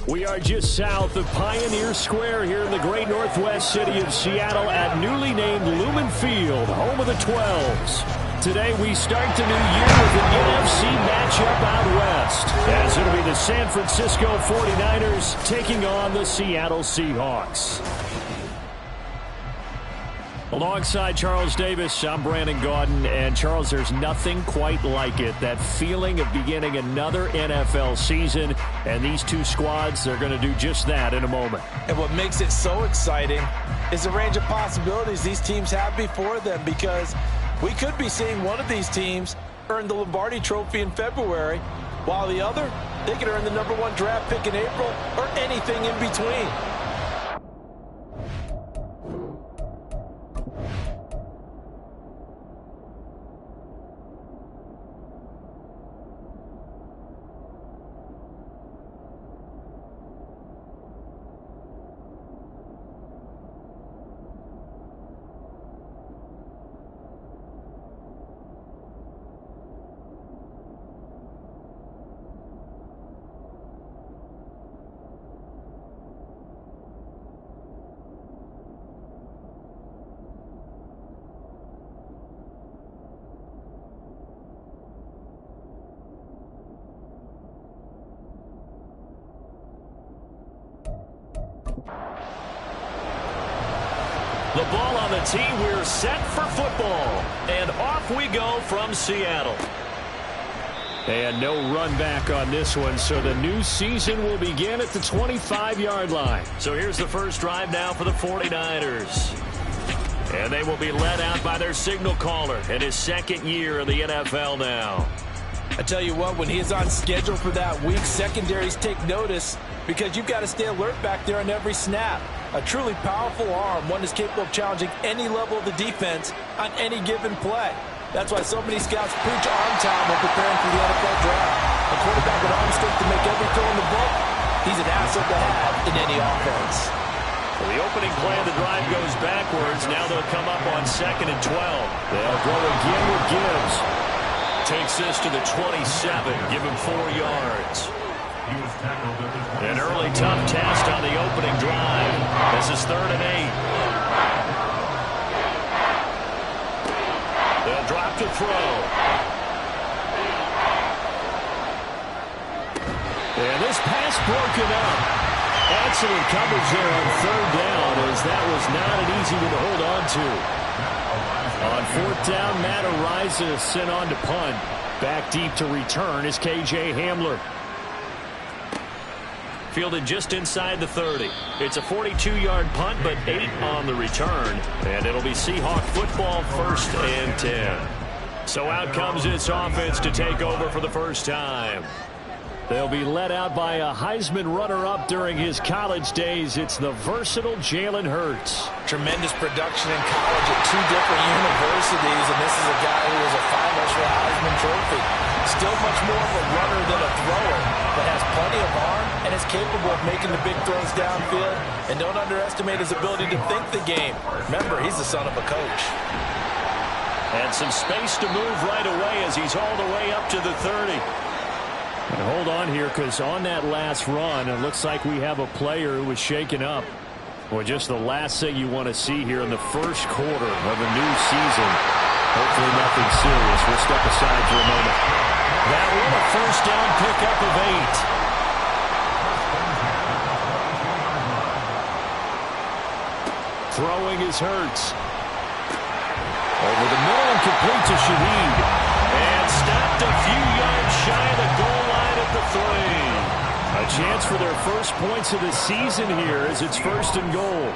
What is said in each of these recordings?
We are just south of Pioneer Square here in the great northwest city of Seattle at newly named Lumen Field, home of the 12s. Today we start the new year with an NFC matchup out west, as it'll be the San Francisco 49ers taking on the Seattle Seahawks. Alongside Charles Davis, I'm Brandon Gaudin. And Charles, there's nothing quite like it. That feeling of beginning another NFL season. And these two squads, they're going to do just that in a moment. And what makes it so exciting is the range of possibilities these teams have before them, because we could be seeing one of these teams earn the Lombardi Trophy in February, while the other, they could earn the #1 draft pick in April or anything in between. The ball on the tee. We're set for football. And off we go from Seattle. And no run back on this one, so the new season will begin at the 25-yard line. So here's the first drive now for the 49ers. And they will be led out by their signal caller in his second year in the NFL now. I tell you what, when he's on schedule for that week, secondaries take notice, because you've got to stay alert back there on every snap. A truly powerful arm, one that's capable of challenging any level of the defense on any given play. That's why so many scouts preach arm time when preparing for the NFL draft. A quarterback with arm strength to make every throw in the book, he's an asset to have in any offense. Well, the opening play of the drive goes backwards. Now they'll come up on 2nd and 12. They'll throw again with Gibbs. Takes this to the 27. Give him 4 yards. An early tough test on the opening drive. This is 3rd and 8. They'll drop to throw. And this pass broken up. Excellent coverage there on 3rd down, as that was not an easy one to hold on to. On 4th down, Matt Ariza sent on to punt. Back deep to return is K.J. Hamler. Fielded just inside the 30. It's a 42-yard punt, but 8 on the return. And it'll be Seahawk football, 1st and 10. So out comes this offense to take over for the first time. They'll be led out by a Heisman runner-up during his college days. It's the versatile Jalen Hurts. Tremendous production in college at 2 different universities, and this is a guy who was a finalist for a Heisman Trophy. Still much more of a runner than a thrower, but has plenty of arm and is capable of making the big throws downfield. And don't underestimate his ability to think the game. Remember, he's the son of a coach. And some space to move right away as he's all the way up to the 30. And hold on here, because on that last run, it looks like we have a player who was shaken up. Well, just the last thing you want to see here in the first quarter of a new season. Hopefully nothing serious. We'll step aside for a moment. That one, a first down pickup of 8. Throwing is Hurts. Over the middle and complete to Shaheed. And stopped a few yards shy of the goal line at the 3. A chance for their first points of the season here as it's 1st and goal.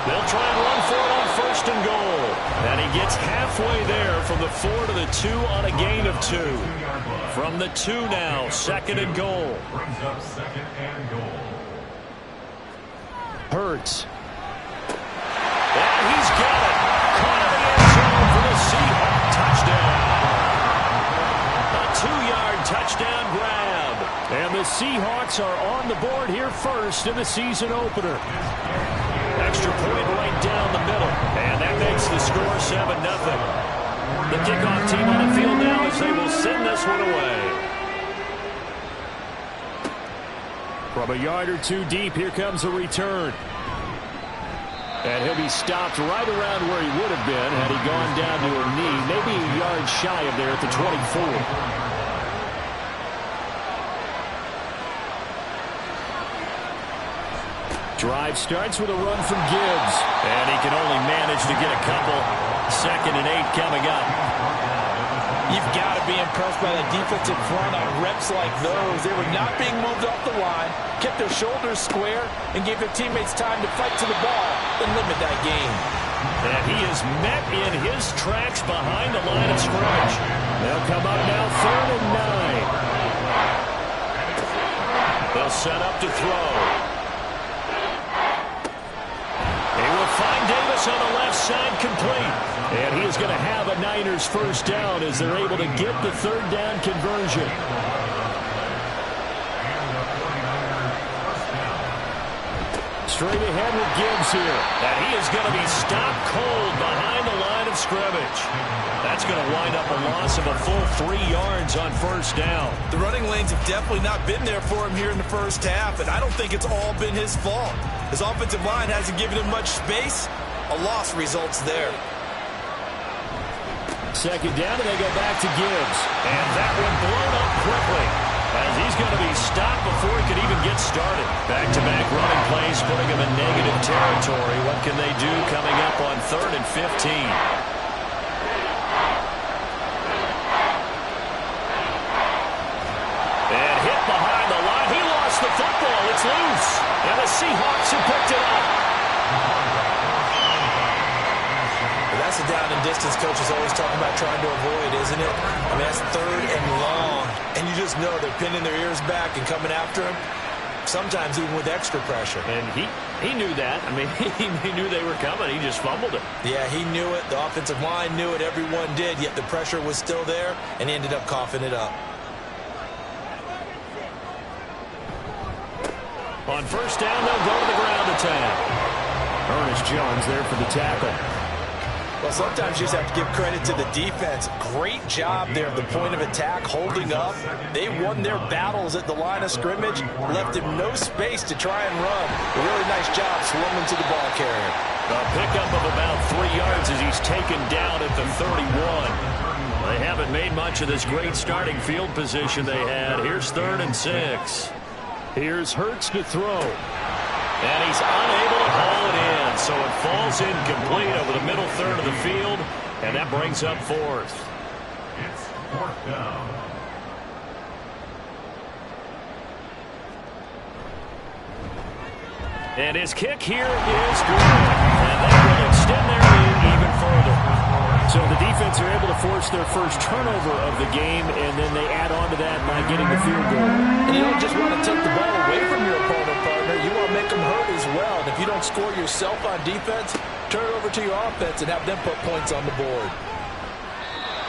They'll try and run for it on 1st and goal. And he gets halfway there from the 4 to the 2 on a gain of 2. From the 2 now, 2nd and goal. Hurts. And he's got it. Caught in the end zone for the Seahawk touchdown. A 2-yard touchdown grab. And the Seahawks are on the board here first in the season opener. Extra point right down the middle. And that makes the score 7-0. The kickoff team on the field now as they will send this one away. From a yard or two deep, here comes a return. And he'll be stopped right around where he would have been had he gone down to a knee, maybe a yard shy of there at the 24. Drive starts with a run from Gibbs. And he can only manage to get a couple. 2nd and 8 coming up. You've got to be impressed by the defensive front on reps like those. They were not being moved off the line, kept their shoulders square, and gave their teammates time to fight to the ball and limit that gain. And he is met in his tracks behind the line of scrimmage. They'll come up now 3rd and 9. They'll set up to throw. They will find Davis on the left side complete. And he is going to have a Niners first down as they're able to get the 3rd down conversion. Straight ahead with Gibbs here. And he is going to be stopped cold behind the line of scrimmage. That's going to wind up a loss of a full 3 yards on first down. The running lanes have definitely not been there for him here in the first half, and I don't think it's all been his fault. His offensive line hasn't given him much space. A loss results there. 2nd down, and they go back to Gibbs. And that one blown up quickly as he's going to be stopped before he could even get started. Back-to-back running plays putting him in negative territory. What can they do coming up on 3rd and 15? And hit behind the line. He lost the football. It's loose. And the Seahawks have picked it up. That's a down and distance coach is always talking about trying to avoid, isn't it? I mean, that's 3rd and long. And you just know they're pinning their ears back and coming after him, sometimes even with extra pressure. And he knew that. I mean, he knew they were coming. He just fumbled it. Yeah, he knew it. The offensive line knew it. Everyone did, yet the pressure was still there, and he ended up coughing it up. On first down, they'll go to the ground attack. Ernest Jones there for the tackle. Well, sometimes you just have to give credit to the defense. Great job there at the point of attack, holding up. They won their battles at the line of scrimmage, left him no space to try and run. A really nice job swarming to the ball carrier. A pickup of about 3 yards as he's taken down at the 31. They haven't made much of this great starting field position they had. Here's 3rd and 6. Here's Hurts to throw. And he's unable to haul it in, so it falls incomplete over the middle 3rd of the field, and that brings up 4th. It's 4th down. And his kick here is good, and that will extend their lead even further. So the defense are able to force their first turnover of the game, and then they add on to that by getting the field goal. And you don't just want to take the ball away from your opponent, partner. You want to make them hurt as well. And if you don't score yourself on defense, turn it over to your offense and have them put points on the board.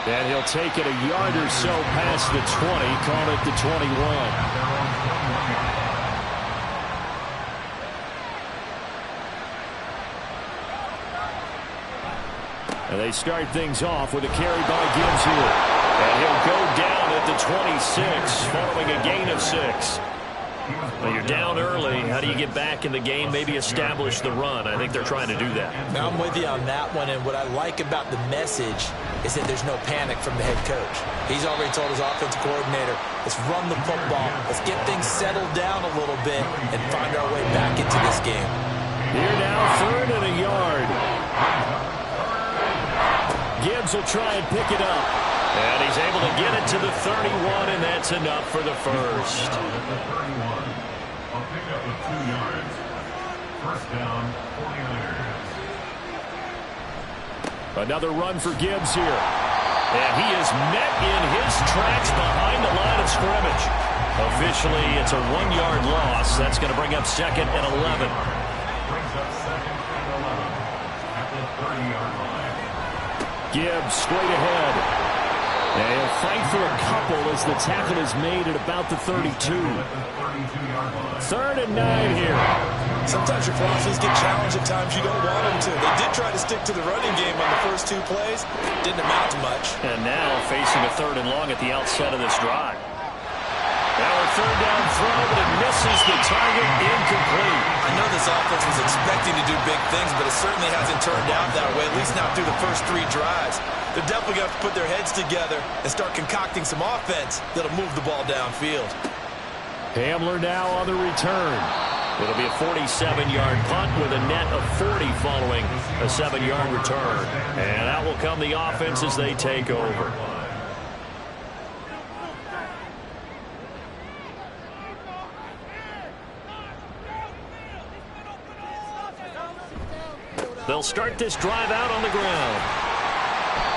And he'll take it a yard or so past the 20, call it the 21. And they start things off with a carry by Gibbs here. And he'll go down at the 26 following a gain of 6. Well, you're down early. How do you get back in the game, maybe establish the run? I think they're trying to do that. Now, I'm with you on that one, and what I like about the message is that there's no panic from the head coach. He's already told his offensive coordinator, let's run the football, let's get things settled down a little bit and find our way back into this game. Here now, 3rd and a yard. Gibbs will try and pick it up. And he's able to get it to the 31, and that's enough for the first. A pickup of 2 yards. First down, 49ers. Another run for Gibbs here. And he is met in his tracks behind the line of scrimmage. Officially, it's a 1-yard loss. That's going to bring up 2nd and 11. Brings up 2nd and 11 at the 30-yard line. Gibbs straight ahead. And he'll fight for a couple as the tackle is made at about the 32. 3rd and 9 here. Sometimes your philosophies get challenged at times you don't want them to. They did try to stick to the running game on the first 2 plays. Didn't amount to much. And now facing a 3rd and long at the outset of this drive. Now a 3rd down throw, but it misses the target incomplete. I know this offense was expecting to do big things, but it certainly hasn't turned out that way, at least not through the first 3 drives. They're definitely going to have to put their heads together and start concocting some offense that'll move the ball downfield. Hamler now on the return. It'll be a 47-yard punt with a net of 40 following a 7-yard return. And out will come the offense as they take over. They'll start this drive out on the ground.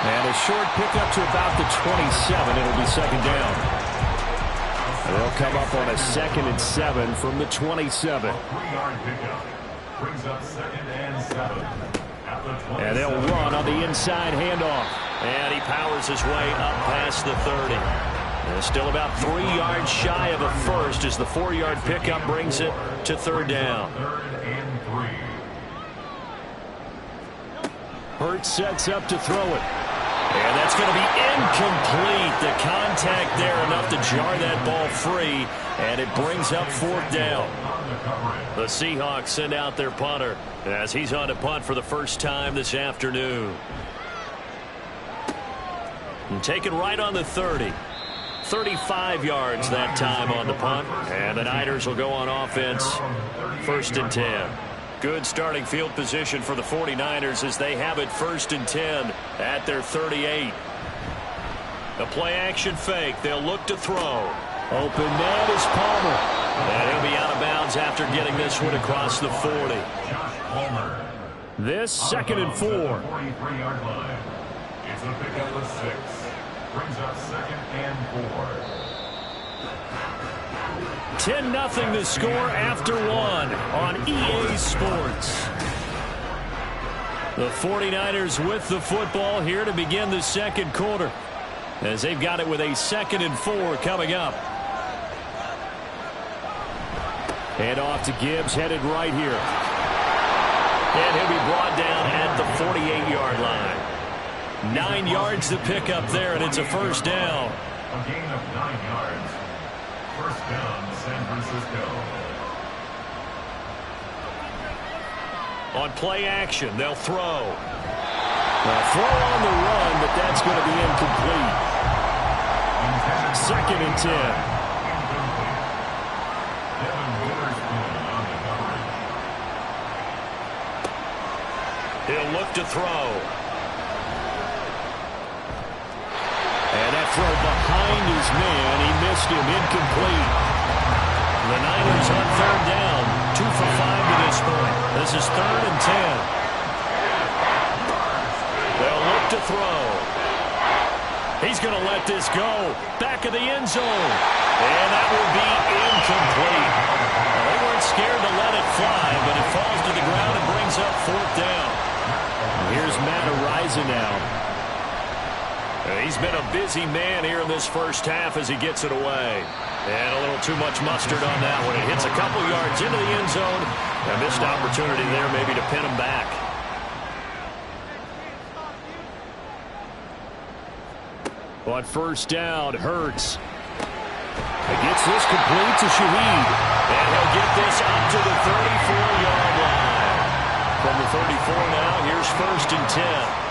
And a short pickup to about the 27. It'll be second down. They'll come up on a 2nd and 7 from the 27. And they'll run on the inside handoff. And he powers his way up past the 30. And still about 3 yards shy of a first as the 4-yard pickup brings it to 3rd down. Hurts sets up to throw it. And that's going to be incomplete. The contact there enough to jar that ball free. And it brings up 4th down. The Seahawks send out their punter as he's on to punt for the first time this afternoon. And taken right on the 30. 35 yards that time on the punt. And the Niners will go on offense. 1st and 10. Good starting field position for the 49ers as they have it 1st and 10 at their 38. The play action fake. They'll look to throw. Open man is Palmer. And he'll be out of bounds after getting this one across the 40. This 2nd and 4. 43-yard line. It's a pickup of 6. Brings up 2nd and 4. 10-0 the score after 1 on EA Sports. The 49ers with the football here to begin the 2nd quarter as they've got it with a 2nd and 4 coming up. Hand off to Gibbs, headed right here. And he'll be brought down at the 48-yard line. 9 yards to pick up there, and it's a 1st down. A gain of 9 yards. 1st down, San Francisco. On play action, they'll throw. They'll throw on the run, but that's going to be incomplete. 2nd and 10. He'll look to throw. And that throw behind his man. He missed him. Incomplete. The Niners on 3rd down. 2 for 5 to this point. This is 3rd and 10. They'll look to throw. He's going to let this go. Back of the end zone. And that will be incomplete. Well, they weren't scared to let it fly, but it falls to the ground and brings up 4th down. Here's Matt Araiza now. He's been a busy man here in this first half as he gets it away. And a little too much mustard on that one. It hits a couple yards into the end zone. A missed opportunity there maybe to pin him back. On 1st down, Hurts. He gets this complete to Shaheed. And he'll get this up to the 34-yard line. From the 34 now, here's 1st and 10.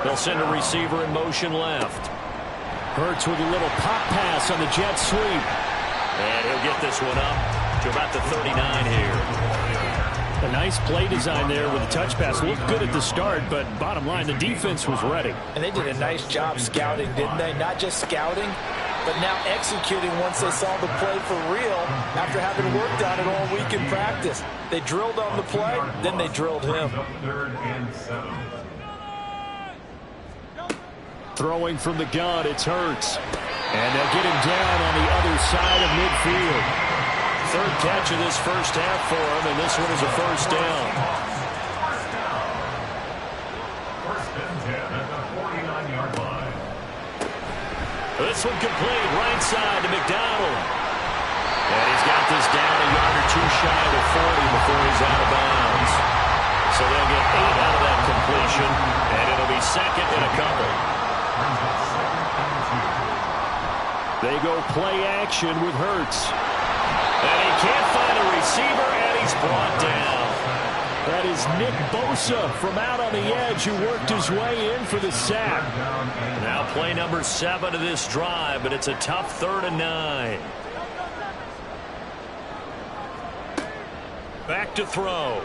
They'll send a receiver in motion left. Hurts with a little pop pass on the jet sweep. And he'll get this one up to about the 39 here. A nice play design there with the touch pass. Looked good at the start, but bottom line, the defense was ready. And they did a nice job scouting, didn't they? Not just scouting, but now executing once they saw the play for real after having worked on it all week in practice. They drilled on the play, then they drilled him. 3rd and 7. Throwing from the gun, it's Hurts. And they'll get him down on the other side of midfield. 3rd catch of this first half for him, and this one is a 1st down. 1st and 10 at the 49-yard line. This one complete, right side to McDonald. And he's got this down a yard or 2 shy of the 40 before he's out of bounds. So they'll get 8 out of that completion, and it'll be 2nd and a couple. Brings up 2nd and 2. They go play action with Hurts. And he can't find a receiver, and he's brought down. That is Nick Bosa from out on the edge who worked his way in for the sack. Now play number 7 of this drive, but it's a tough 3rd and 9. Back to throw.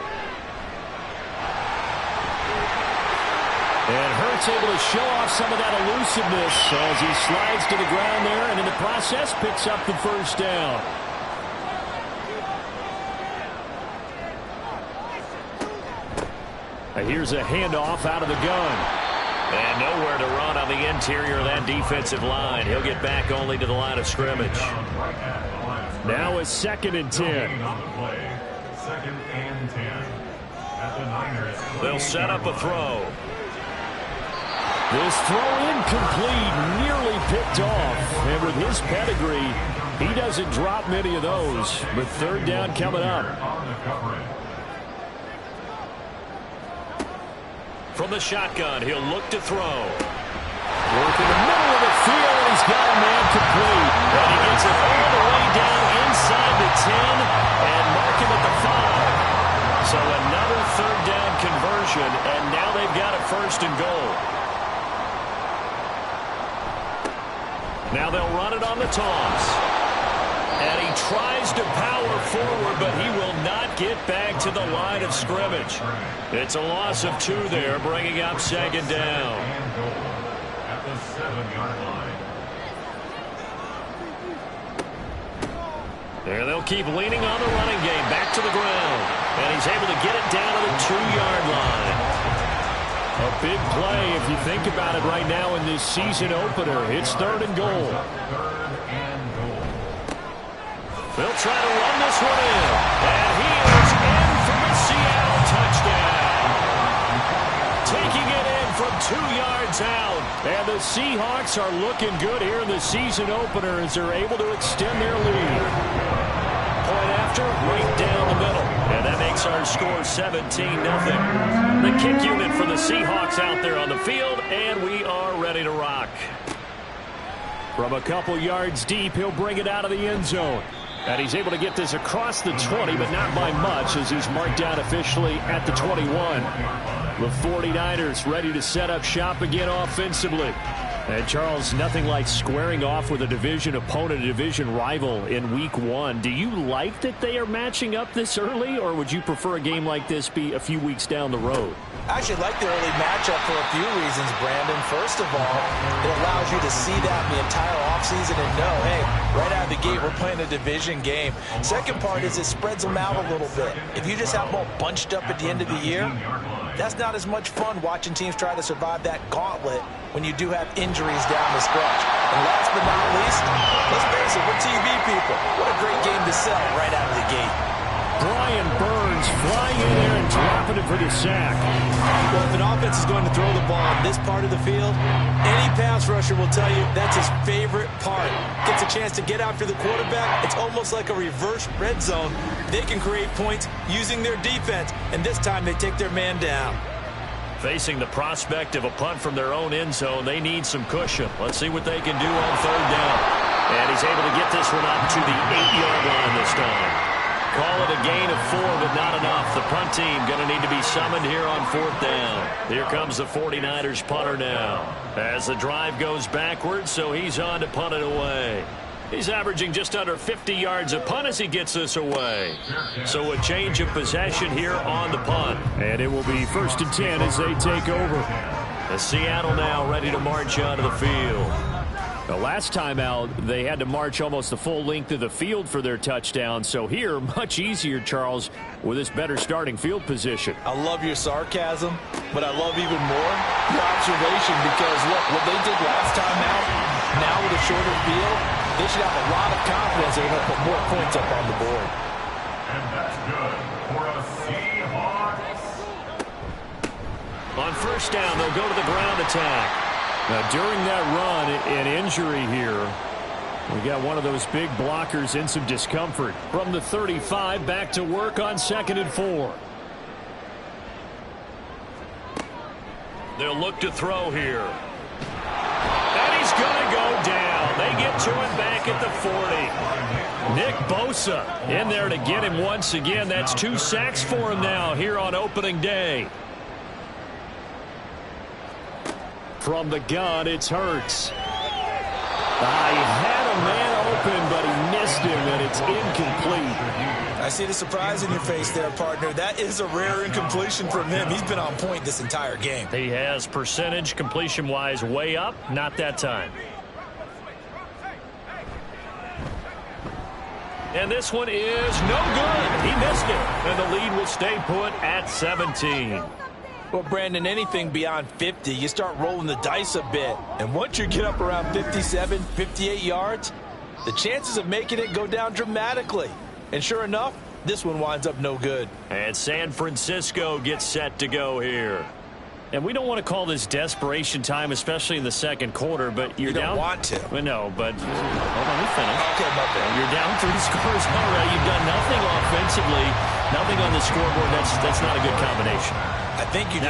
And Hurts able to show off some of that elusiveness as he slides to the ground there, and in the process picks up the first down. Here's a handoff out of the gun. And nowhere to run on the interior of that defensive line. He'll get back only to the line of scrimmage. Now a 2nd and 10. 2nd and 10. At the Niners. They'll set up a throw. This throw incomplete, nearly picked off. And with his pedigree, he doesn't drop many of those. But 3rd down coming up. From the shotgun, he'll look to throw. Work in the middle of the field, and he's got a man complete. And he gets it all the way down inside the 10 and mark him at the 5. So another 3rd down conversion, and now they've got a 1st and goal. Now they'll run it on the toss. And he tries to power forward, but he will not get back to the line of scrimmage. It's a loss of 2 there, bringing up 2nd down. At the 7-yard line. There they'll keep leaning on the running game, back to the ground. And he's able to get it down to the 2-yard line. A big play if you think about it right now in this season opener. It's 3rd and goal. They'll try to run this one in. And he is in for the Seattle touchdown. Taking it in from 2 yards out. And the Seahawks are looking good here in the season opener as they're able to extend their lead. Point after, right down the middle. And that makes our score 17-0. The kick unit for the Seahawks out there on the field, and we are ready to rock. From a couple yards deep, he'll bring it out of the end zone. And he's able to get this across the 20, but not by much as he's marked down officially at the 21. The 49ers ready to set up shop again offensively. And Charles, nothing like squaring off with a division opponent, a division rival in week 1. Do you like that they are matching up this early, or would you prefer a game like this be a few weeks down the road? I actually like the early matchup for a few reasons, Brandon. First of all, it allows you to see that the entire offseason and know, hey, right out of the gate, we're playing a division game. Second part is it spreads them out a little bit. If you just have them all bunched up at the end of the year, that's not as much fun watching teams try to survive that gauntlet when you do have injuries down the stretch. And last but not least, let's face it, we're TV people. What a great game to sell right out of the gate. Brian Burns flying in there and dropping it for the sack. Well, if an offense is going to throw the ball on this part of the field, any pass rusher will tell you that's his favorite part. Gets a chance to get after the quarterback. It's almost like a reverse red zone. They can create points using their defense, and this time they take their man down. Facing the prospect of a punt from their own end zone, they need some cushion. Let's see what they can do on 3rd down. And he's able to get this one up to the 8-yard line this time. Call it a gain of 4, but not enough. The punt team going to need to be summoned here on 4th down. Here comes the 49ers punter now. As the drive goes backwards, so he's on to punt it away. He's averaging just under 50 yards a punt as he gets this away. So a change of possession here on the punt. And it will be 1st and 10 as they take over. The Seattle now ready to march onto the field. The last time out, they had to march almost the full length of the field for their touchdown. So here, much easier, Charles, with this better starting field position. I love your sarcasm, but I love even more your observation because, look, what they did last time out, now with a shorter field, they should have a lot of confidence they're going to put more points up on the board. And that's good for a Seahawks. On 1st down, they'll go to the ground attack. Now, during that run, an injury here. We got one of those big blockers in some discomfort. From the 35, back to work on 2nd and 4. They'll look to throw here. And he's going to go down. They get to him back at the 40. Nick Bosa in there to get him once again. That's 2 sacks for him now here on opening day. From the gun, it's Hurts. He had a man open, but he missed him, and it's incomplete. I see the surprise in your face there, partner. That is a rare incompletion from him. He's been on point this entire game. He has percentage completion-wise way up. Not that time. And this one is no good. He missed it, and the lead will stay put at 17. Well, Brandon, anything beyond 50, you start rolling the dice a bit. And once you get up around 57, 58 yards, the chances of making it go down dramatically. And sure enough, this one winds up no good. And San Francisco gets set to go here. And we don't want to call this desperation time, especially in the second quarter, but you're down. You don't want to. Well, no, but hold on, we finish. Okay, my bad. You're down 3 scores already. You've done nothing offensively, nothing on the scoreboard. That's not a good combination. I think you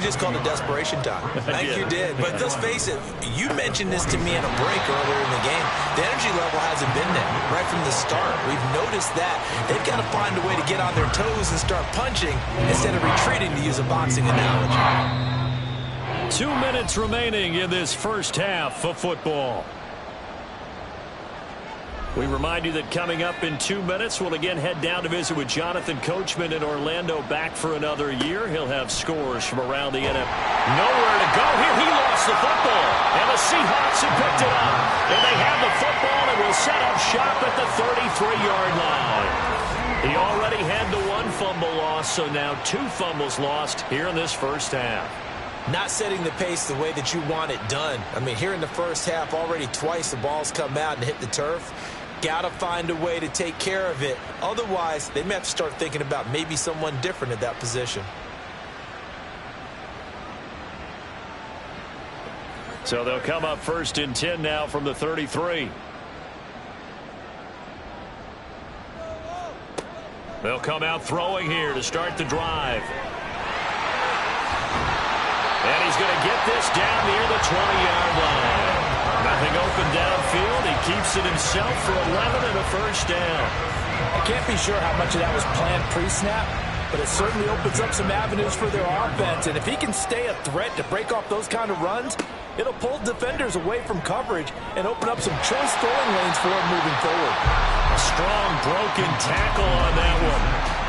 just called it desperation time. I think you did. But let's face it, you mentioned this to me in a break earlier in the game. The energy level hasn't been there right from the start. We've noticed that. They've got to find a way to get on their toes and start punching instead of retreating, to use a boxing analogy. 2 minutes remaining in this first half of football. We remind you that coming up in 2 minutes, we'll again head down to visit with Jonathan Coachman in Orlando, back for another year. He'll have scores from around the NFL. Nowhere to go here. He lost the football, and the Seahawks have picked it up. And they have the football and will set up shop at the 33-yard line. He already had the 1 fumble loss, so now 2 fumbles lost here in this first half. Not setting the pace the way that you want it done. I mean, here in the first half, already twice the ball's come out and hit the turf. Got to find a way to take care of it. Otherwise, they may have to start thinking about maybe someone different at that position. So they'll come up 1st and 10 now from the 33. They'll come out throwing here to start the drive. And he's going to get this down near the 20-yard line. Nothing open downfield. He keeps it himself for 11 and a first down. I can't be sure how much of that was planned pre-snap, but it certainly opens up some avenues for their offense. And if he can stay a threat to break off those kind of runs, it'll pull defenders away from coverage and open up some choice throwing lanes for him moving forward. A strong broken tackle on that one.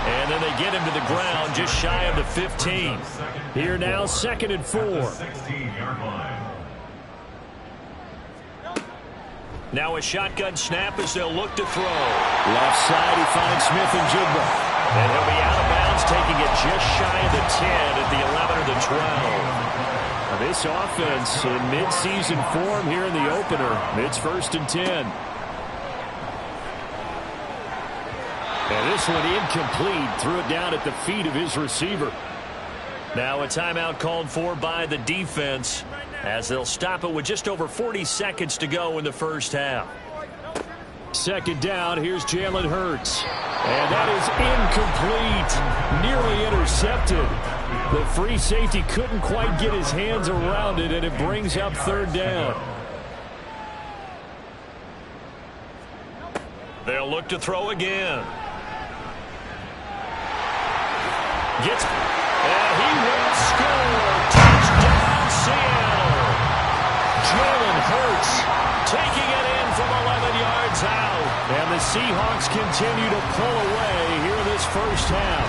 And then they get him to the ground just shy of the 15. Here now, 2nd and 4. Now a shotgun snap as they'll look to throw. Left side, he finds Smith and Jigba. And he'll be out of bounds, taking it just shy of the 10 at the 11 or the 12. Now this offense in mid-season form here in the opener. It's 1st and 10. And this one incomplete. Threw it down at the feet of his receiver. Now a timeout called for by the defense, as they'll stop it with just over 40 seconds to go in the first half. 2nd down, here's Jalen Hurts. And that is incomplete. Nearly intercepted. The free safety couldn't quite get his hands around it, and it brings up 3rd down. They'll look to throw again. Gets, and he will score. Touchdown, Seattle. Jalen Hurts taking it in from 11 yards out. And the Seahawks continue to pull away here in this first half.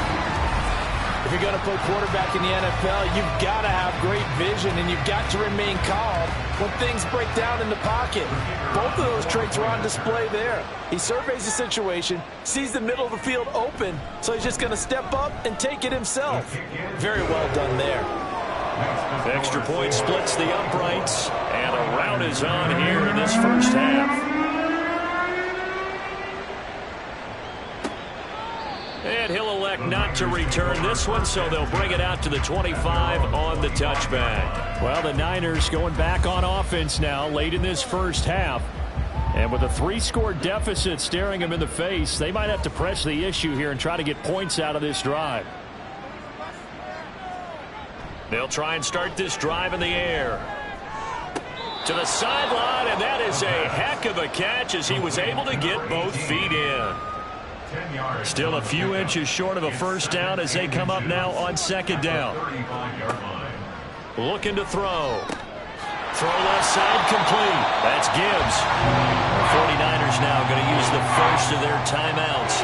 If you're going to play quarterback in the NFL, you've got to have great vision, and you've got to remain calm when things break down in the pocket. Both of those traits are on display there. He surveys the situation, sees the middle of the field open, so he's just going to step up and take it himself. Very well done there. Extra point splits the uprights, and a rout is on here in this first half. And he'll elect not to return this one, so they'll bring it out to the 25 on the touchback. Well, the Niners going back on offense now late in this first half. And with a 3-score deficit staring them in the face, they might have to press the issue here and try to get points out of this drive. They'll try and start this drive in the air. To the sideline, and that is was a heck of a catch as he was able to get both feet in. Still a few inches short of a first down as they come up now on second down. Looking to throw. Throw left side complete. That's Gibbs. The 49ers now going to use the first of their timeouts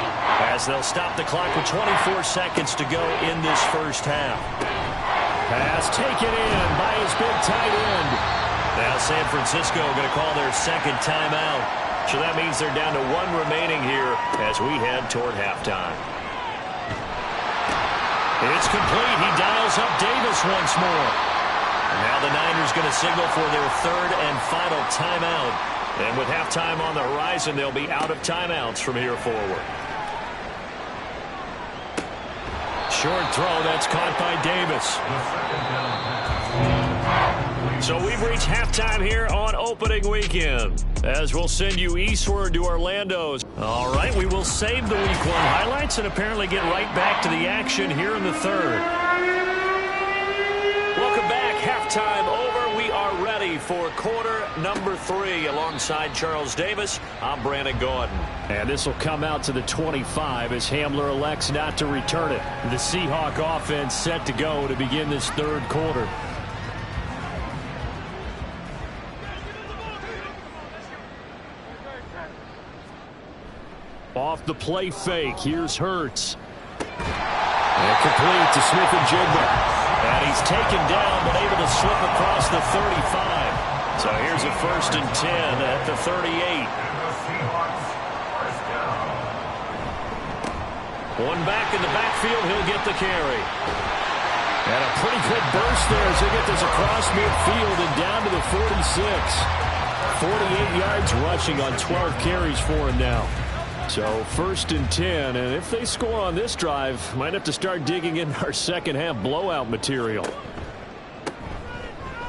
as they'll stop the clock with 24 seconds to go in this first half. Pass taken in by his big tight end. Now San Francisco going to call their second timeout. So that means they're down to one remaining here as we head toward halftime. It's complete. He dials up Davis once more. And now the Niners going to signal for their third and final timeout. And with halftime on the horizon, they'll be out of timeouts from here forward. Short throw, that's caught by Davis. So we've reached halftime here on opening weekend, as we'll send you eastward to Orlando's. All right, we will save the Week 1 highlights and apparently get right back to the action here in the third. Welcome back. Halftime over. We are ready for quarter number 3 alongside Charles Davis. I'm Brandon Gordon. And this will come out to the 25 as Hamler elects not to return it. The Seahawk offense set to go to begin this third quarter. Off the play fake. Here's Hurts. And complete to Smith-Njigba. And he's taken down but able to slip across the 35. So here's a 1st and 10 at the 38. One back in the backfield. He'll get the carry. And a pretty good burst there as they get this across midfield and down to the 46. 48 yards rushing on 12 carries for him now. So 1st and 10, and if they score on this drive, might have to start digging in our second half blowout material.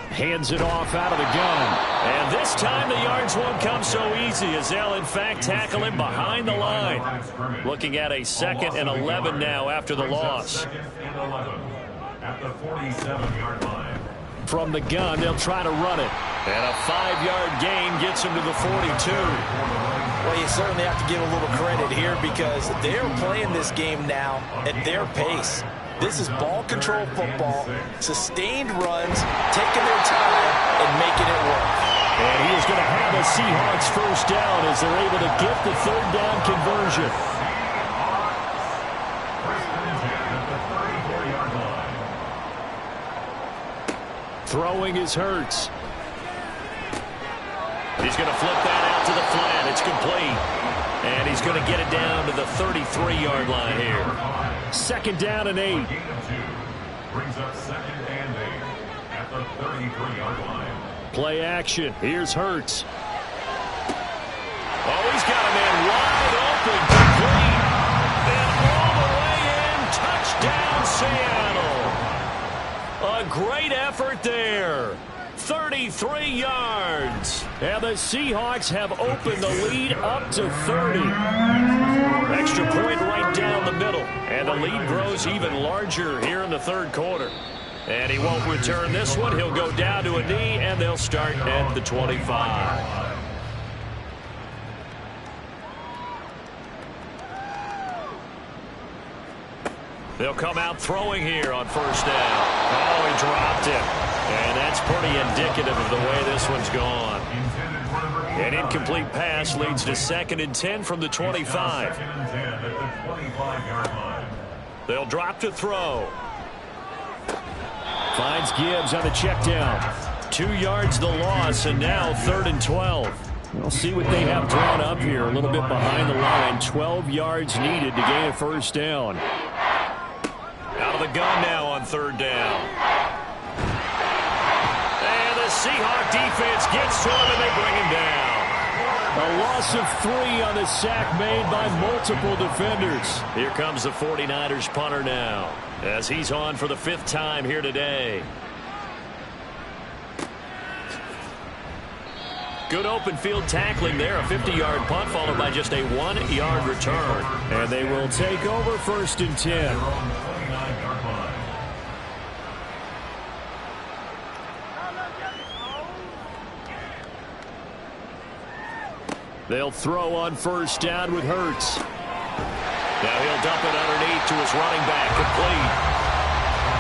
Hands it off out of the gun. And this time the yards won't come so easy as they'll in fact tackle him behind the line. Looking at a 2nd and 11 now after the loss. At the 47-yard line. From the gun, they'll try to run it. And a 5-yard gain gets him to the 42. Well, you certainly have to give a little credit here because they're playing this game now at their pace. This is ball control football, sustained runs, taking their time, and making it work. And he is going to have a Seahawks first down as they're able to get the third down conversion. Throwing is Hurts. He's going to flip that out to the flat. It's complete. And he's going to get it down to the 33-yard line here. 2nd down and 8. Brings up 2nd and 8 at the 33-yard line. Play action. Here's Hurts. Oh, he's got a man wide open. Complete. And all the way in. Touchdown, Seattle. A great effort there. 33 yards. And the Seahawks have opened the lead up to 30. Extra point right down the middle. And the lead grows even larger here in the third quarter. And he won't return this one. He'll go down to a knee, and they'll start at the 25. They'll come out throwing here on 1st down. Oh, he dropped it. And that's pretty indicative of the way this one's gone. An incomplete pass leads to 2nd and 10 from the 25. They'll drop to throw. Finds Gibbs on the check down. 2 yards the loss, and now 3rd and 12. We'll see what they have drawn up here. A little bit behind the line. 12 yards needed to gain a first down. Out of the gun now on 3rd down. And the Seahawk defense gets to him, and they bring him down. A loss of 3 on the sack made by multiple defenders. Here comes the 49ers punter now, as he's on for the 5th time here today. Good open field tackling there. A 50-yard punt followed by just a 1-yard return. And they will take over 1st and 10. They'll throw on first down with Hurts. Now he'll dump it underneath to his running back, complete.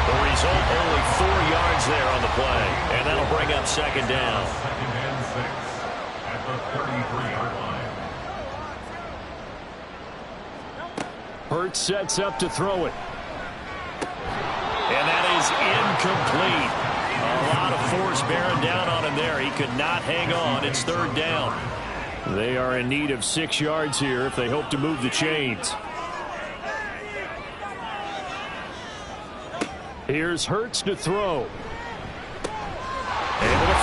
The result, only 4 yards there on the play, and that'll bring up second down. Second and 6 at the 33-yard line. Hurts sets up to throw it. And that is incomplete. A lot of force bearing down on him there. He could not hang on. It's third down. They are in need of 6 yards here if they hope to move the chains. Here's Hurts to throw. Able to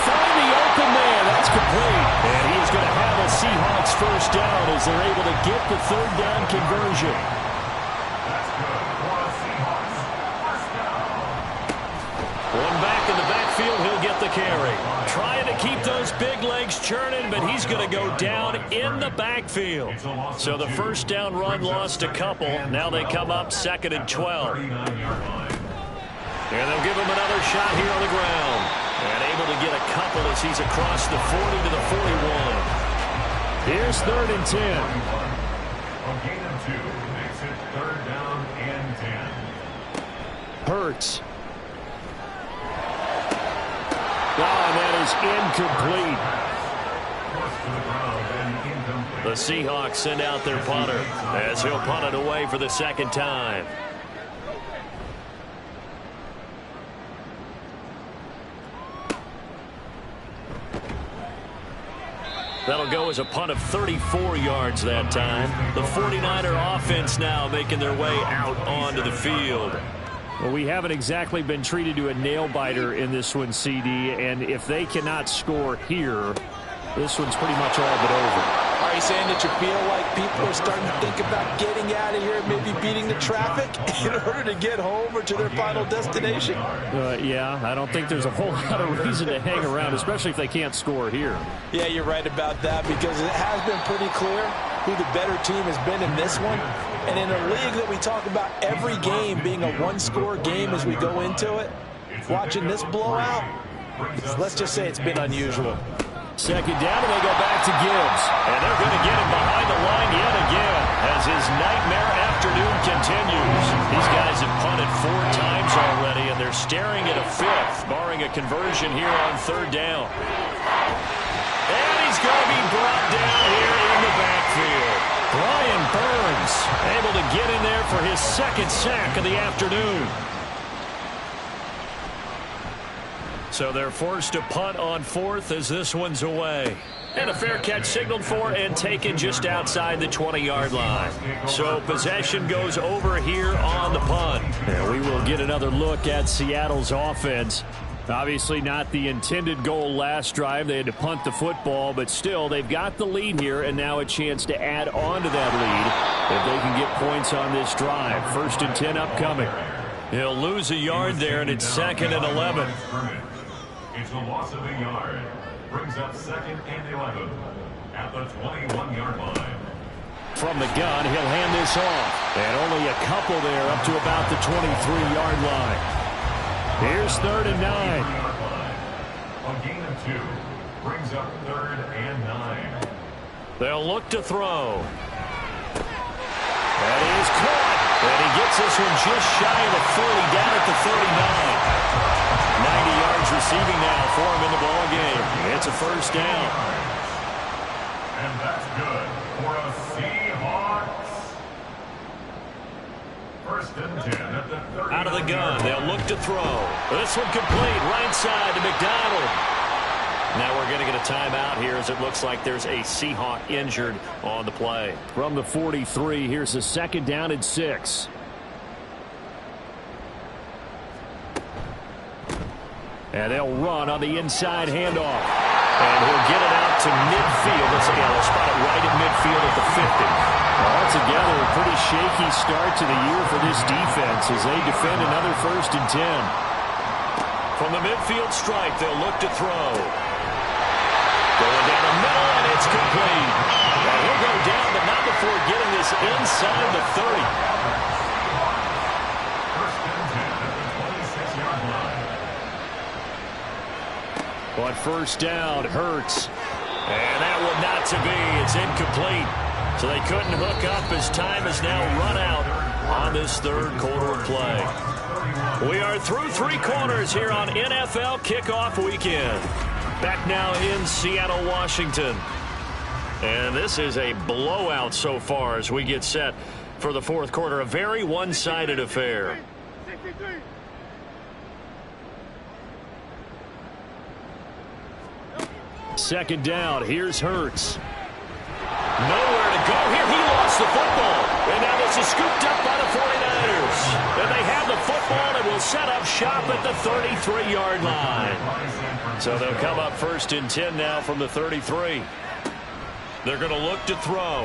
find the open man. That's complete. And he is going to have a Seahawks first down as they're able to get the third down conversion. That's good for the Seahawks. First down. One back in the backfield. He'll get the carry. Trying to keep those big legs churning, but he's going to go down in the backfield. So the first down run lost a couple. Now they come up second and 12. 39-yard line. And they'll give him another shot here on the ground. And able to get a couple as he's across the 40 to the 41. Here's third and 10. A gain of 2 makes it third down and 10. Hurts. Wow, that is incomplete. Forced to the ground and incomplete. The Seahawks send out their punter as he'll punt it away for the second time. That'll go as a punt of 34 yards that time. The 49er offense now making their way out onto the field. Well, we haven't exactly been treated to a nail-biter in this one, CD, and if they cannot score here, this one's pretty much all but over. Are you saying that you feel like people are starting to think about getting out of here, maybe beating the traffic in order to get home or to their final destination? Yeah, I don't think there's a whole lot of reason to hang around, especially if they can't score here. Yeah, you're right about that because it has been pretty clear who the better team has been in this one. And in a league that we talk about every game being a one-score game as we go into it, watching this blowout, let's just say it's been unusual. Second down, and they go back to Gibbs. And they're going to get him behind the line yet again as his nightmare afternoon continues. These guys have punted 4 times already, and they're staring at a 5th, barring a conversion here on third down. And he's going to be brought down here in the backfield. Brian Burns able to get in there for his second sack of the afternoon. So they're forced to punt on 4th as this one's away. And a fair catch signaled for and taken just outside the 20-yard line. So possession goes over here on the punt. And we will get another look at Seattle's offense. Obviously not the intended goal last drive. They had to punt the football, but still they've got the lead here and now a chance to add on to that lead if they can get points on this drive. First and 10 upcoming. He'll lose a yard there, and it's second and 11. It's a loss of a yard. Brings up second and 11 at the 21-yard line. From the gun, he'll hand this off. And only a couple there up to about the 23-yard line. Here's third and 9. A gain of 2 brings up third and 9. They'll look to throw. That is caught. And he gets this one just shy of the 40, down at the 39. 90 yards receiving now for him in the ball game. It's a first down. And that's good for a Seahawks. First and 10 at the 30. Out of the gun, they'll look to throw. This one complete, right side to McDonald. Now we're going to get a timeout here as it looks like there's a Seahawk injured on the play. From the 43, here's a second down and 6. And they'll run on the inside handoff. And he'll get it out to midfield. They'll spot it right at midfield at the 50. Altogether, a pretty shaky start to the year for this defense as they defend another first and 10. From the midfield stripe, they'll look to throw. Going down the middle, and it's complete. And he'll go down, but not before getting this inside the 30. First and 10 at the 26-yard line. On first down, Hurts. And that one not to be. It's incomplete. So they couldn't hook up as time has now run out on this third quarter of play. We are through 3 quarters here on NFL Kickoff Weekend. Back now in Seattle, Washington. And this is a blowout so far as we get set for the fourth quarter. A very one-sided affair. Second down. Here's Hurts. Nowhere to go here. He lost the football. And now this is scooped up by the 49ers. And they have the football and will set up shop at the 33-yard line. So they'll come up 1st and 10 now from the 33. They're going to look to throw.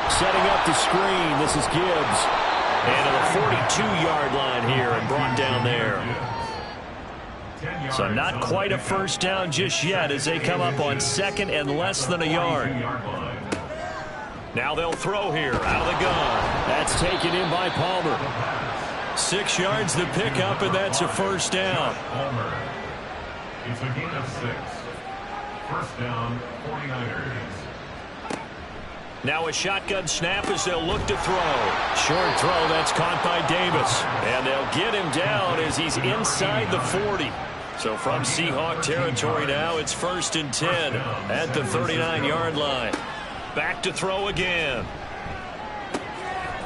Setting up the screen. This is Gibbs. And to the 42-yard line here and brought down there. So not quite a first down just yet as they come up on 2nd and less than a yard. Now they'll throw here out of the gun. That's taken in by Palmer. 6 yards to pick up, and that's a first down. It's a gain of 6. First down, 49ers. Now a shotgun snap as they'll look to throw. Short throw, that's caught by Davis. And they'll get him down as he's inside the 40. So from Seahawk territory now, it's 1st and 10 at the 39-yard line. Back to throw again.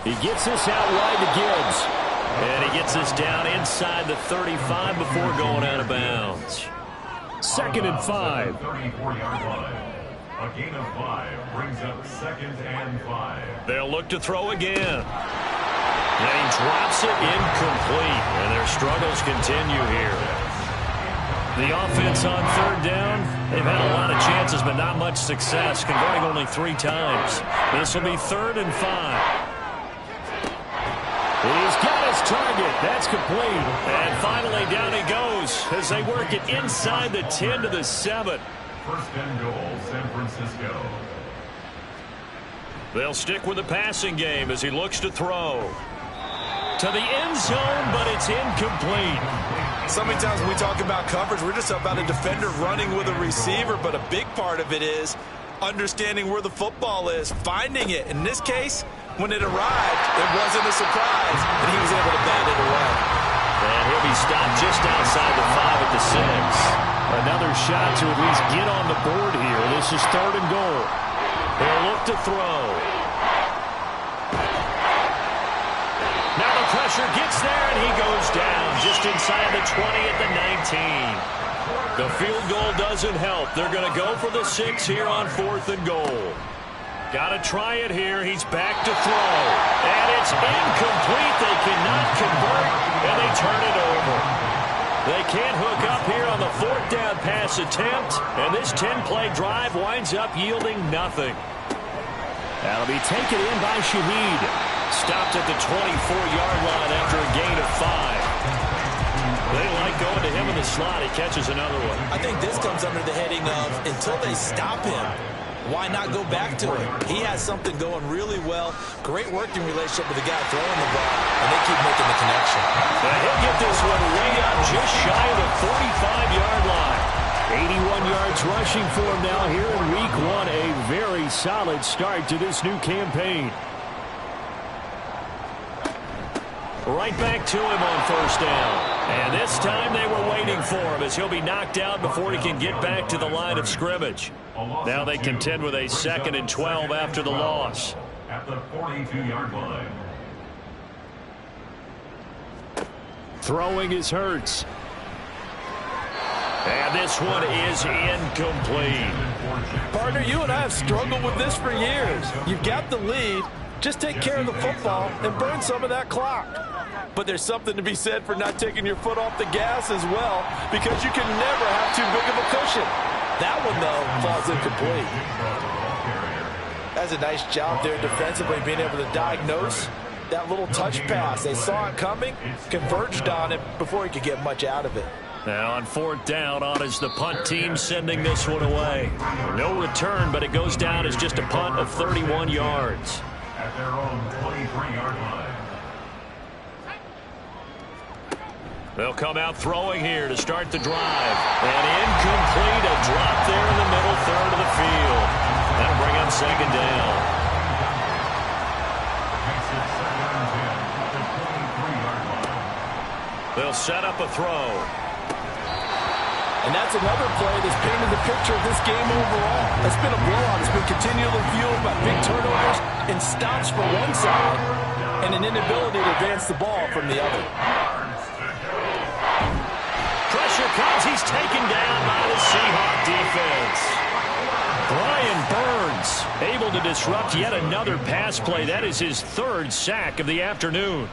He gets this out wide to Gibbs. And he gets this down inside the 35 before going out of bounds. 2nd and 5. 34-yard line. A gain of 5 brings up 2nd and 5. They'll look to throw again. And he drops it incomplete. And their struggles continue here. The offense on 3rd down, they've had a lot of chances, but not much success, converting only 3 times. This will be 3rd and 5. He's got his target. That's complete. And finally down he goes as they work it inside the 10 to the 7. 1st and goal, San Francisco. They'll stick with the passing game as he looks to throw. To the end zone, but it's incomplete. So many times when we talk about coverage, we're just about a defender running with a receiver, but a big part of it is understanding where the football is, finding it. In this case, when it arrived, it wasn't a surprise, and he was able to bat it away. And he'll be stopped just outside the 5 at the 6. Another shot to at least get on the board here. This is 3rd and goal. They'll look to throw. Now the pressure gets there, and he goes down just inside the 20 at the 19. The field goal doesn't help. They're going to go for the 6 here on 4th and goal. Got to try it here. He's back to throw. And it's incomplete. They cannot convert, and they turn it over. They can't hook up here on the 4th down pass attempt, and this 10-play drive winds up yielding nothing. That'll be taken in by Shaheed. Stopped at the 24-yard line after a gain of 5. They like going to him in the slot. He catches another one. I think this comes under the heading of until they stop him, why not go back to him? He has something going really well. Great working relationship with the guy throwing the ball, and they keep making the connection. And he'll get this one way up just shy of the 45-yard line. 81 yards rushing for him now here in Week 1. A very solid start to this new campaign. Right back to him on 1st down. And this time they were waiting for him as he'll be knocked out before he can get back to the line of scrimmage. Now they contend with a 2nd and 12 after the loss. At the 42-yard line. Throwing is Hurts. And this one is incomplete. Partner, you and I have struggled with this for years. You've got the lead. Just take care of the football and burn some of that clock. But there's something to be said for not taking your foot off the gas as well, because you can never have too big of a cushion. That one, though, falls incomplete. That's a nice job there defensively, being able to diagnose that little touch pass. They saw it coming, converged on it before he could get much out of it. Now on 4th down, on is the punt team sending this one away. No return, but it goes down as just a punt of 31 yards. At their own 23-yard line. They'll come out throwing here to start the drive. And incomplete, a drop there in the middle third of the field. That'll bring up second down. They'll set up a throw. And that's another play that's painted the picture of this game overall. It's been a blowout. It's been continually fueled by big turnovers and stops for one side and an inability to advance the ball from the other. Pressure comes. He's taken down by the Seahawk defense. Brian Burns able to disrupt yet another pass play. That is his third sack of the afternoon.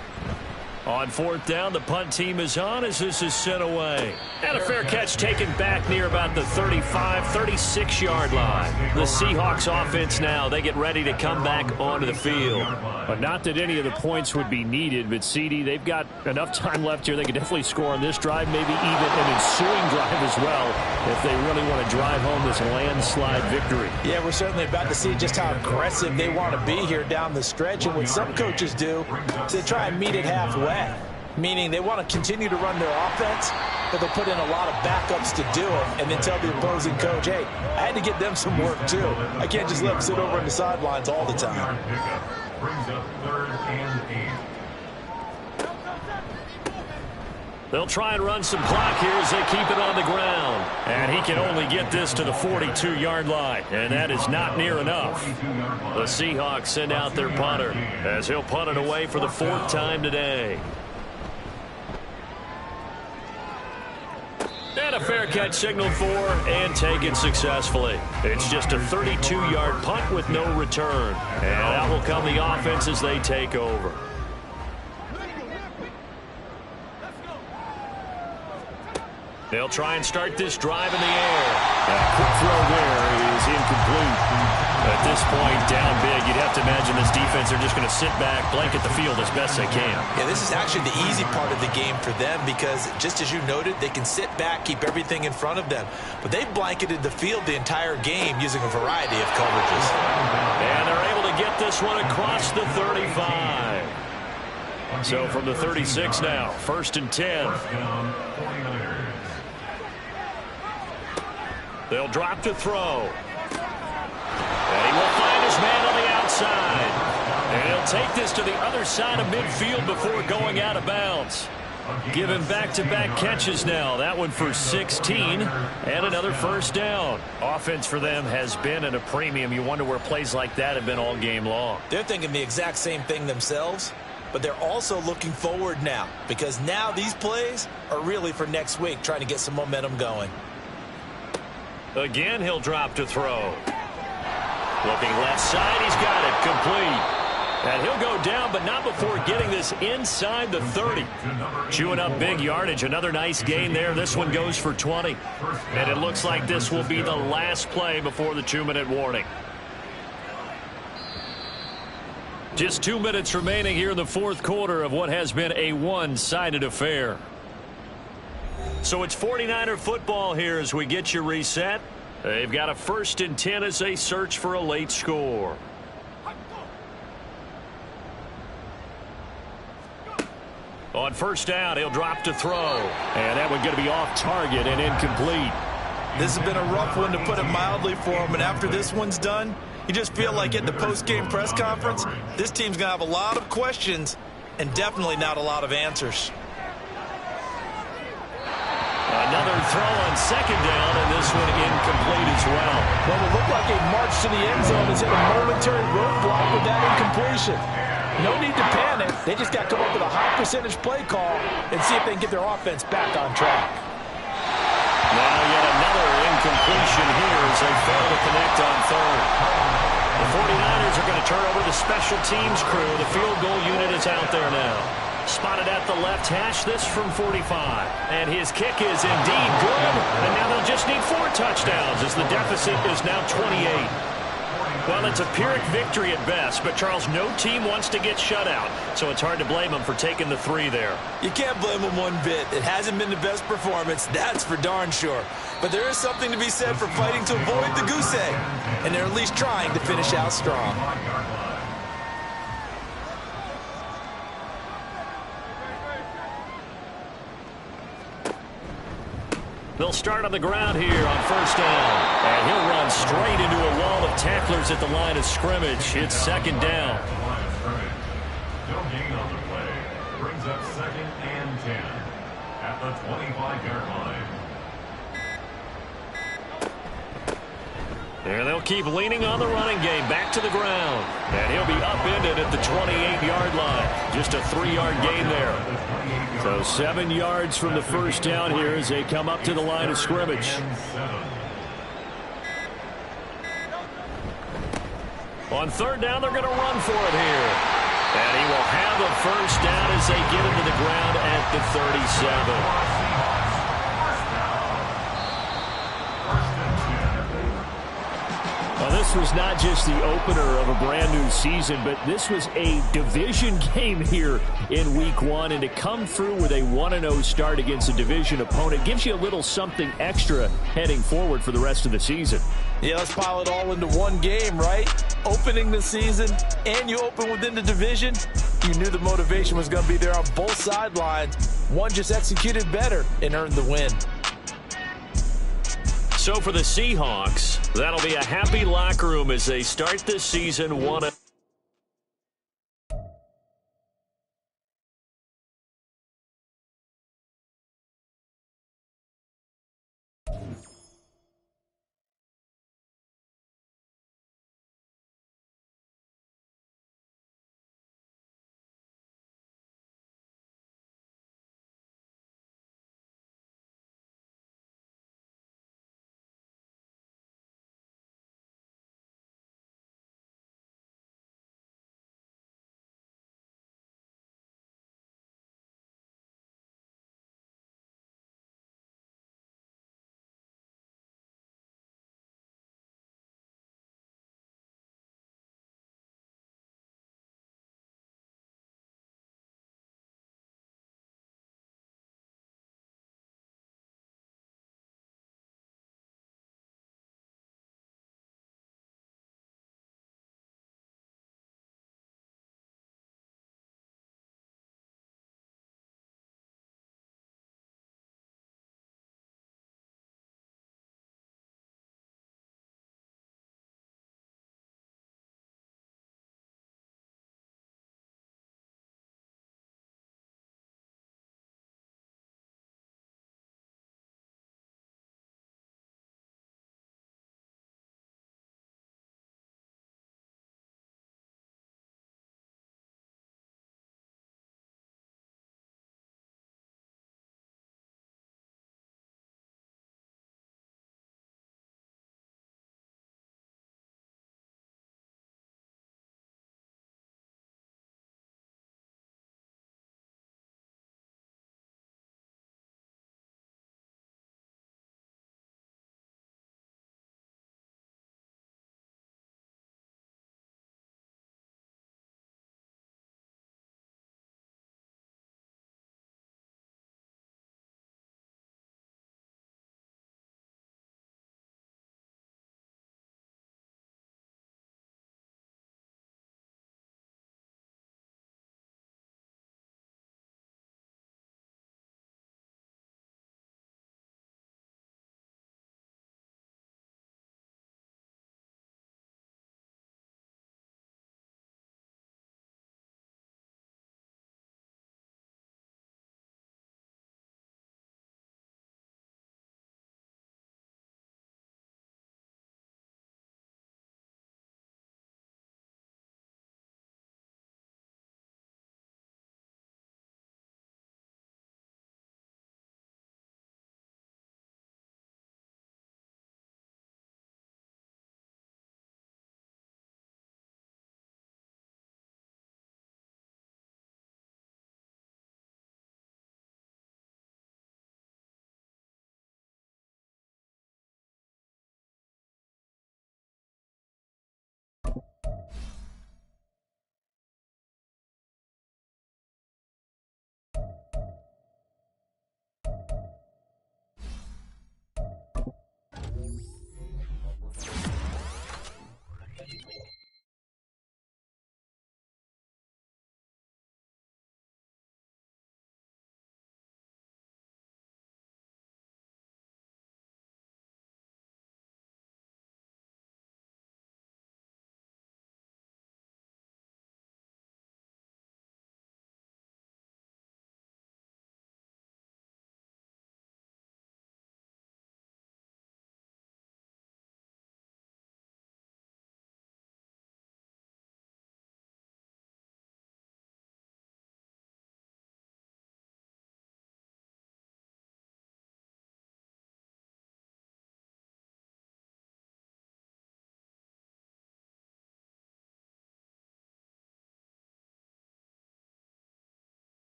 On fourth down, the punt team is on as this is sent away. And a fair catch taken back near about the 35, 36-yard line. The Seahawks offense now, they get ready to come back onto the field. But not that any of the points would be needed, but CD, they've got enough time left here. They could definitely score on this drive, maybe even an ensuing drive as well, if they really want to drive home this landslide victory. Yeah, we're certainly about to see just how aggressive they want to be here down the stretch. And what some coaches do is they try and meet it halfway. Meaning they want to continue to run their offense, but they'll put in a lot of backups to do it and then tell the opposing coach, hey, I had to get them some work too. I can't just let them sit over on the sidelines all the time. Brings up 3rd and 8. They'll try and run some clock here as they keep it on the ground. And he can only get this to the 42-yard line, and that is not near enough. The Seahawks send out their punter as he'll punt it away for the 4th time today. And a fair catch signaled for and taken successfully. It's just a 32-yard punt with no return. And out will come the offense as they take over. They'll try and start this drive in the air. A quick throw there is incomplete. At this point, down big, you'd have to imagine this defense, they're just going to sit back, blanket the field as best they can. Yeah, this is actually the easy part of the game for them because, just as you noted, they can sit back, keep everything in front of them. But they've blanketed the field the entire game using a variety of coverages. And they're able to get this one across the 35. So from the 36 now, 1st and 10. They'll drop to throw. And he will find his man on the outside. And he'll take this to the other side of midfield before going out of bounds. Given back-to-back catches now. That one for 16 and another first down. Offense for them has been at a premium. You wonder where plays like that have been all game long. They're thinking the exact same thing themselves, but they're also looking forward now because now these plays are really for next week, trying to get some momentum going. Again, he'll drop to throw. Looking left side, he's got it complete. And he'll go down, but not before getting this inside the 30. Chewing up big yardage. Another nice gain there. This one goes for 20. And it looks like this will be the last play before the 2-minute warning. Just 2 minutes remaining here in the 4th quarter of what has been a one-sided affair. So it's 49er football here as we get you reset. They've got a 1st and 10 as they search for a late score. On 1st down, he'll drop to throw. And that one going to be off target and incomplete. This has been a rough one, to put it mildly, for him. And after this one's done, you just feel like at the post-game press conference, this team's going to have a lot of questions and definitely not a lot of answers. Another throw on 2nd down, and this one incomplete as well. Well, it looked like a march to the end zone has hit a momentary roadblock with that incompletion. No need to panic. They just got to come up with a high percentage play call and see if they can get their offense back on track. Now yet another incompletion here as they fail to connect on 3rd. The 49ers are going to turn over the special teams crew. The field goal unit is out there now. Spotted at the left hash, this from 45. And his kick is indeed good. And now they'll just need 4 touchdowns as the deficit is now 28. Well, it's a Pyrrhic victory at best, but Charles, no team wants to get shut out, so it's hard to blame them for taking the 3 there. You can't blame them one bit. It hasn't been the best performance, that's for darn sure. But there is something to be said for fighting to avoid the goose egg, and they're at least trying to finish out strong. They'll start on the ground here on first down. And he'll run straight into a wall of tacklers at the line of scrimmage. It's second down. No gain on the play. Brings up second and 10 at the 25-yard line. And they'll keep leaning on the running game. Back to the ground. And he'll be upended at the 28-yard line. Just a 3-yard gain there. So 7 yards from the first down here as they come up to the line of scrimmage. On third down, they're going to run for it here. And he will have a first down as they get into the ground at the 37. Well, this was not just the opener of a brand new season, but this was a division game here in week 1. And to come through with a 1-0 start against a division opponent gives you a little something extra heading forward for the rest of the season. Yeah, let's pile it all into one game, right? Opening the season, and you open within the division. You knew the motivation was going to be there on both sidelines. One just executed better and earned the win. So for the Seahawks, that'll be a happy locker room as they start this season 1-0.